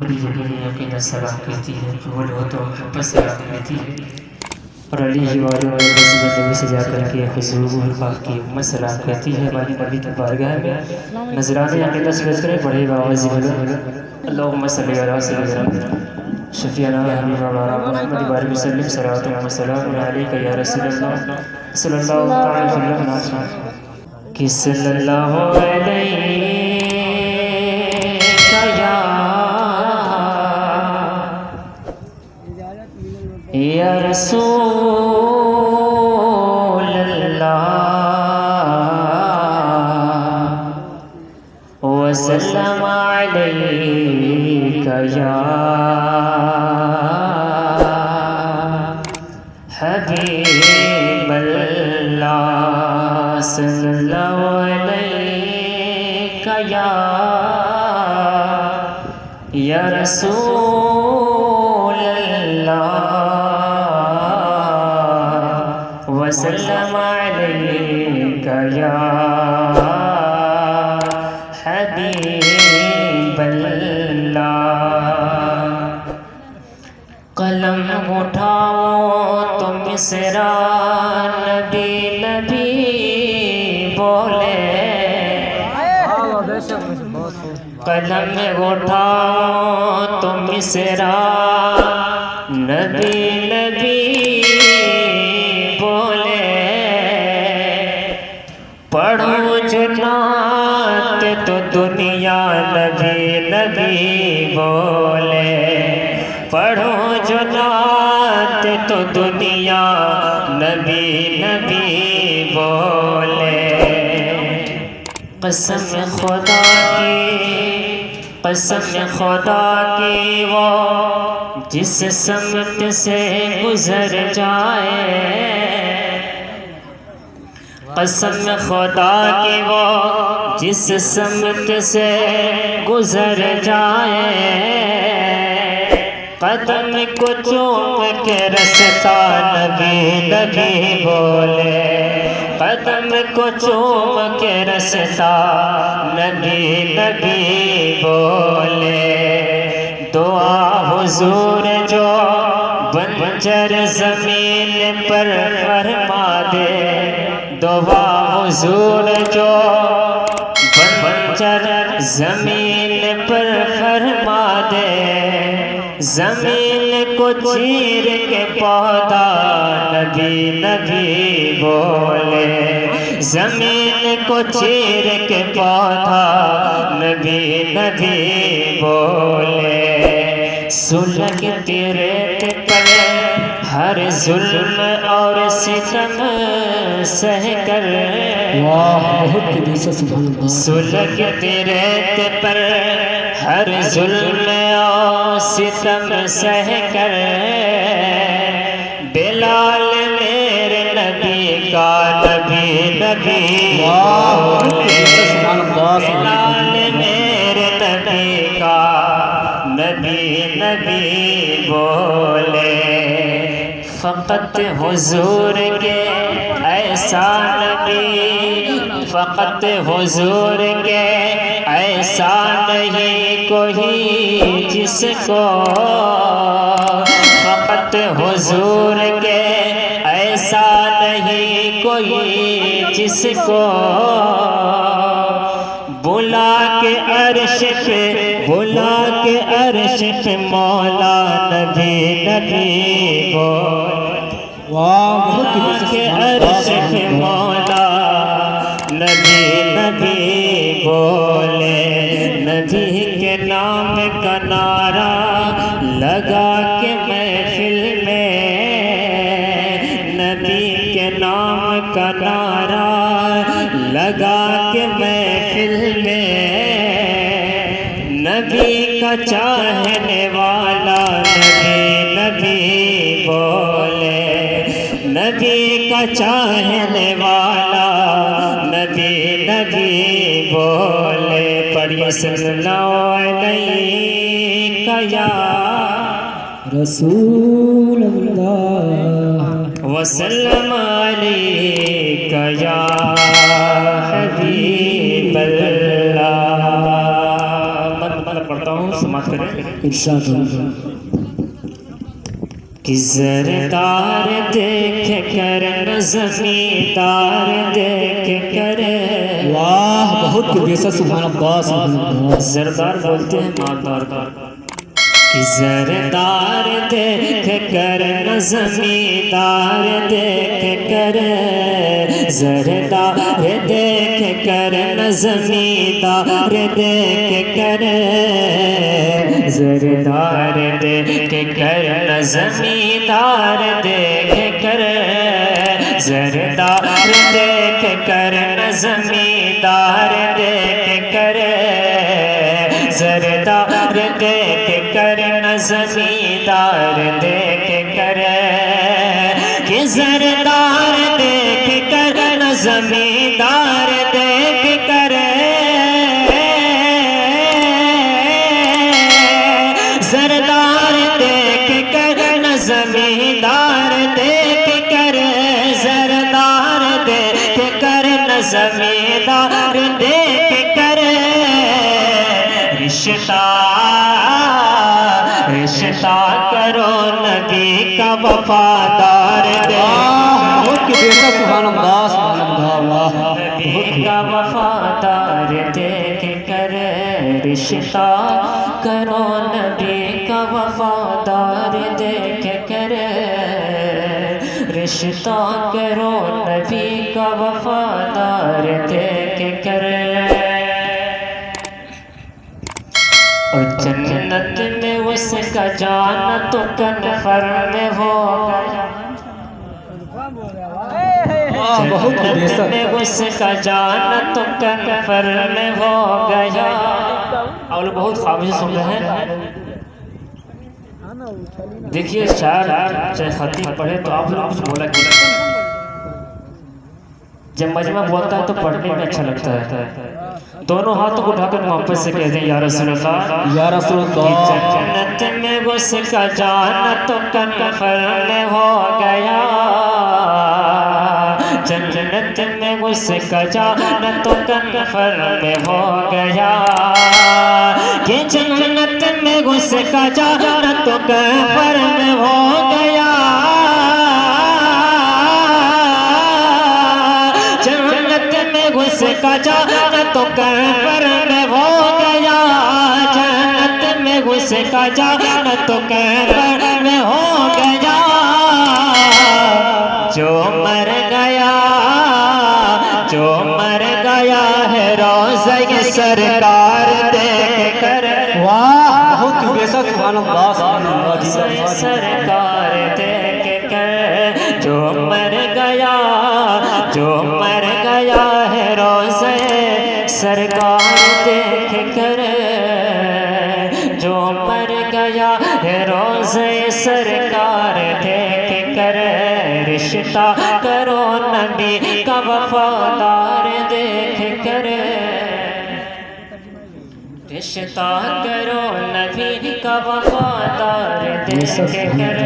खुदी यकीन यकीन सलाम कहती है, भूल हो तो बस सलाम कहती है। और अली ही वालों में बस नबी से जा कर के खुशबू पाक की उम्मत सलाम कहती है। हमारी नबी की बारगाह में नजराने आके 10 बज कर बड़े आवाज़ बोलो अल्लाहुम्मा सल्ली अला सय्यिदना शफीअना हबीबना मुहम्मद बारिक वसल्लम सलातु व सलामुन अलैका या रसूलल्लाह सल्लल्लाहु तआला अलैहि वसल्लम कि सल्लल्लाहु अलैहि या रसूल अल्लाह वसल्लम अलैका या हबीब अल्लाह सल्लल्लाहु अलैका या रसूल अल्लाह वसल्लम अलैका या हबीब अल्लाह। कलम उठाओ तो मिसरा नबी नबी बोले, कलम उठाओ तो मिसरा नबी नबी बोले, पढ़ो जो नात तो दुनिया नबी नबी बोले, पढ़ो जो नात तो दुनिया नबी नबी बोले। कसम खुदा की, कसम खुदा की वो जिस समत से गुजर जाए, कसम खुदा की वो जिस समत से गुजर जाए, कदम को चूम के रसता नबी नबी बोले, कदम को चूम के रसता नबी नबी बोले। दुआ हुजूर जो बंजर ज़मीन पर फरमा दे, दुआ हुजूर जो बंजर ज़मीन पर फरमा दे, ज़मीन को चीर के पौधा नबी नबी बोले, ज़मीन को चीर के पौधा नबी नबी बोले। सुलगती रेत पर हर जुल्म और सितम सह कर, सुलगती रेत पर हर जुल्म और सितम सह कर, बिलाल मेरे नबी का नबी नबी बोले, बिलाल मेरे नबी का नबी नबी बोले। फ़क़त हुजूर के ऐसा नबी, फ़क़त हुजूर के ऐसा नहीं कोई जिसको, फ़क़त हुजूर के ऐसा नहीं कोई जिसको, बुला के अर्श पे, बुला के अर्श पे मौला नबी नबी बोले, बुला के अर्श पे मौला नबी नबी बोले। नबी के नाम का नारा लगा के महफिल में, नबी के नाम का नारा लगा के महफिल में, नबी का चाहने वाला नबी नबी बोले, नबी का चाहने वाला नबी नबी बोले। पढ़िए सल्लल्लाहु अलैहि या रसूल अल्लाह वसल्लम अलैका या हबीब अल्लाह। मैं पढ़ता हूँ। हूँ, समाप्त करें। इरशाद कि ज़रदार देख कर न ज़मींदार देख कर। वाह, बहुत बेशक, सुभान अल्लाह, सुभान अल्लाह। ज़रदार बोलते हैं मालदार का। कि ज़रदार देख कर न ज़मींदार देख कर, ज़रदार देख कर न ज़मींदार देख कर, ज़रदार देख कर न ज़मींदार देख कर, ज़रदार देख कर न ज़मींदार देख कर, ज़रदार देख कर न ज़मींदार देख कर। कि ज़रदार देख कर न ज़मींदार देख कर, ज़रदार देख कर न ज़मींदार देख कर, ज़रदार देख कर न ज़मींदार देख कर। रिश्ता रिश्ता करो नबी का वफादार दे। बहुत बेशक, सुभान अल्लाह, सुभान अल्लाह। नबी का वफादार देख कर, रिश्ता करो नबी का वफादार देख कर, रिश्ता करो नबी का वफादार देख कर। और जन्नत में उसका जाना तो कन्फर्म हो गया, जन्नत में उसका जाना तो कन्फर्म हो गया। आप लोग बहुत खामोशी सुन रहे हैं। देखिए चाहे खतीब पढ़े तो आप लोग कुछ बोला कि जब मजमा बोलता है तो पढ़ने में अच्छा लगता है। दोनों हाथों को उठाकर मोहब्बत से कह दें या रसूल अल्लाह, या रसूल अल्लाह। जन्नत में उसका जाना तो कन्फर्म हो गया, जन्नत में उसका जाना तो कन्फर्म हो गया। कि जन्नत में उसका जाना तो कन्फर्म हो गया, उसका जाना तो कन्फर्म हो गया, जन्नत में उसका जाना तो कन्फर्म हो गया। जो मर गया, जो मर गया है रोज़े सरकार देख कर। वाह, बहुत बेशक, सुभान अल्लाह, सुभान अल्लाह। सरकार देख कर, जो मर गया, जो मर गया है रोज़े सरकार देख कर, जो मर गया है रोज़े सरकार देख कर। रिश्ता करो नबी का वफादार देख कर, रिश्ता करो नबी का वफादार देख कर।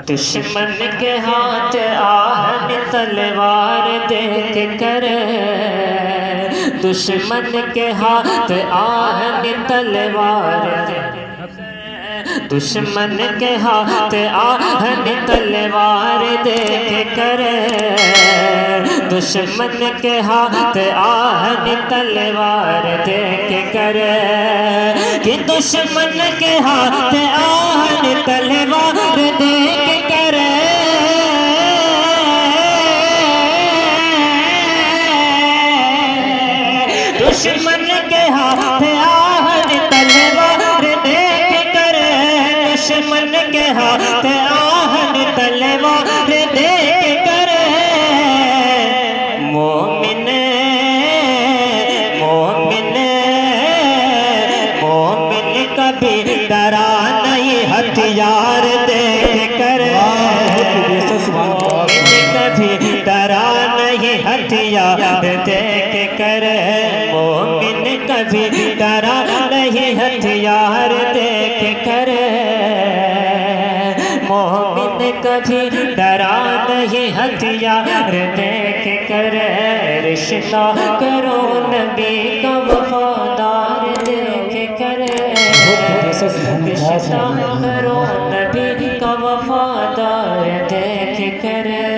दुश्मन के हाथ आहन तलवार देख कर, दुश्मन के हाथ आहन तलवार, दुश्मन के हाथ आहन तलवार देख कर, दुश्मन के हाथ आहन तलवार देख कर। कि दुश्मन के हाथ आहन तलवार देख कर, दुश्मन के हाथ आहन तलवार देख कर, दुश्मन के हाथ आहन तलवार देख कर। मोमिन मोमिन मोमिन कभी डरा नहीं हथियार देख कर, मोमिन कभी डरा नहीं हथियार देख कर, मोमिन कभी डरा नहीं हथियार देख कर, मोमिन कभी डरा नहीं हथियार देख कर। रिश्ता करो नबी का वफादार देख कर, रिश्ता करो नबी का वफादार देख कर।